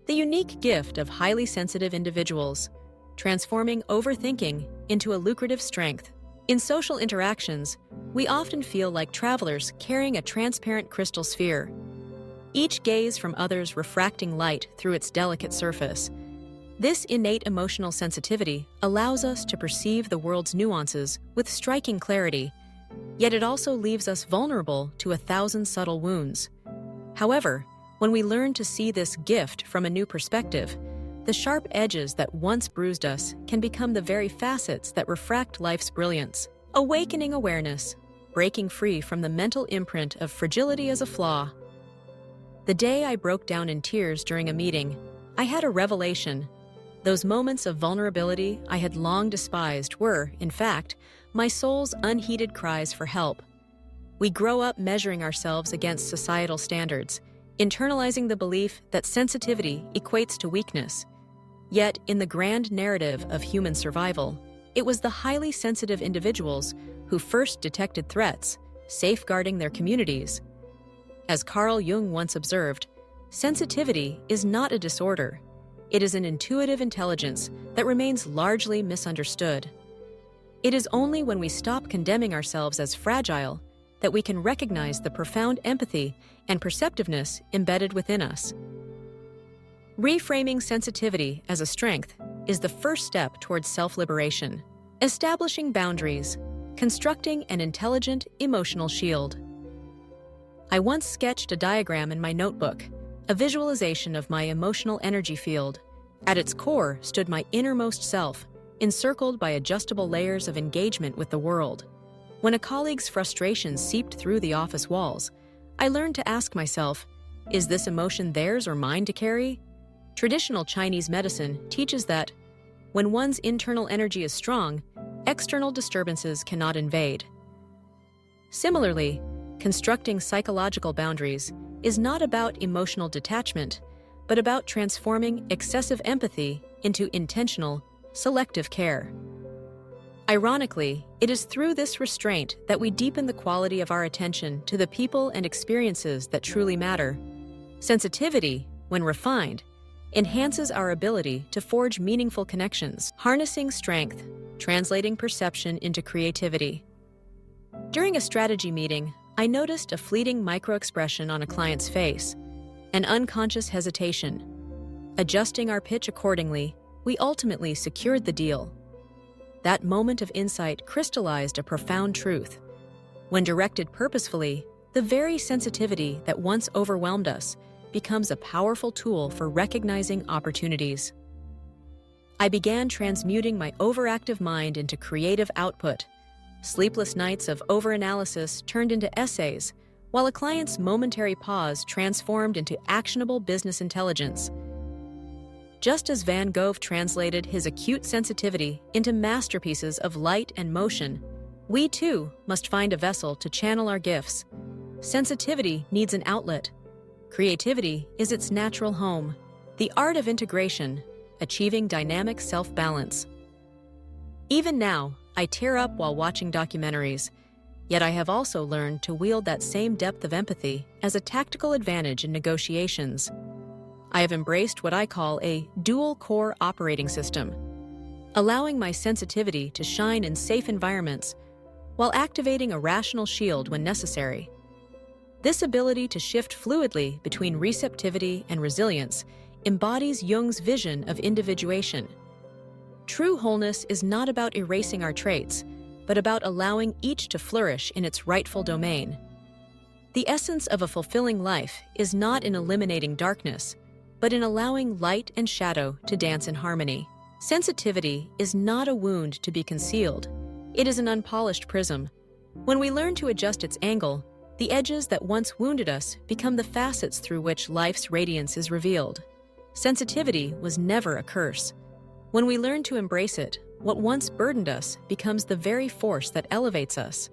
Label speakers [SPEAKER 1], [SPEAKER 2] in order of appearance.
[SPEAKER 1] The unique gift of highly sensitive individuals, transforming overthinking into a lucrative strength. In social interactions, we often feel like travelers carrying a transparent crystal sphere, each gaze from others refracting light through its delicate surface. This innate emotional sensitivity allows us to perceive the world's nuances with striking clarity, yet it also leaves us vulnerable to 1,000 subtle wounds. However, when we learn to see this gift from a new perspective, the sharp edges that once bruised us can become the very facets that refract life's brilliance. Awakening awareness, breaking free from the mental imprint of fragility as a flaw. The day I broke down in tears during a meeting, I had a revelation. Those moments of vulnerability I had long despised were, in fact, my soul's unheeded cries for help. We grow up measuring ourselves against societal standards, internalizing the belief that sensitivity equates to weakness. Yet, in the grand narrative of human survival, it was the highly sensitive individuals who first detected threats, safeguarding their communities. As Carl Jung once observed, sensitivity is not a disorder. It is an intuitive intelligence that remains largely misunderstood. It is only when we stop condemning ourselves as fragile that we can recognize the profound empathy and perceptiveness embedded within us. Reframing sensitivity as a strength is the first step towards self-liberation, establishing boundaries, constructing an intelligent emotional shield. I once sketched a diagram in my notebook, a visualization of my emotional energy field. At its core stood my innermost self, encircled by adjustable layers of engagement with the world. When a colleague's frustration seeped through the office walls, I learned to ask myself, is this emotion theirs or mine to carry? Traditional Chinese medicine teaches that when one's internal energy is strong, external disturbances cannot invade. Similarly, constructing psychological boundaries is not about emotional detachment, but about transforming excessive empathy into intentional, selective care. Ironically, it is through this restraint that we deepen the quality of our attention to the people and experiences that truly matter. Sensitivity, when refined, enhances our ability to forge meaningful connections, harnessing strength, translating perception into creativity. During a strategy meeting, I noticed a fleeting microexpression on a client's face, an unconscious hesitation. Adjusting our pitch accordingly, we ultimately secured the deal. That moment of insight crystallized a profound truth. When directed purposefully, the very sensitivity that once overwhelmed us becomes a powerful tool for recognizing opportunities. I began transmuting my overactive mind into creative output. Sleepless nights of overanalysis turned into essays, while a client's momentary pause transformed into actionable business intelligence. Just as Van Gogh translated his acute sensitivity into masterpieces of light and motion, we too must find a vessel to channel our gifts. Sensitivity needs an outlet. Creativity is its natural home. The art of integration, achieving dynamic self-balance. Even now, I tear up while watching documentaries, yet I have also learned to wield that same depth of empathy as a tactical advantage in negotiations. I have embraced what I call a dual-core operating system, allowing my sensitivity to shine in safe environments while activating a rational shield when necessary. This ability to shift fluidly between receptivity and resilience embodies Jung's vision of individuation. True wholeness is not about erasing our traits, but about allowing each to flourish in its rightful domain. The essence of a fulfilling life is not in eliminating darkness, but in allowing light and shadow to dance in harmony. Sensitivity is not a wound to be concealed. It is an unpolished prism. When we learn to adjust its angle, the edges that once wounded us become the facets through which life's radiance is revealed. Sensitivity was never a curse. When we learn to embrace it, what once burdened us becomes the very force that elevates us.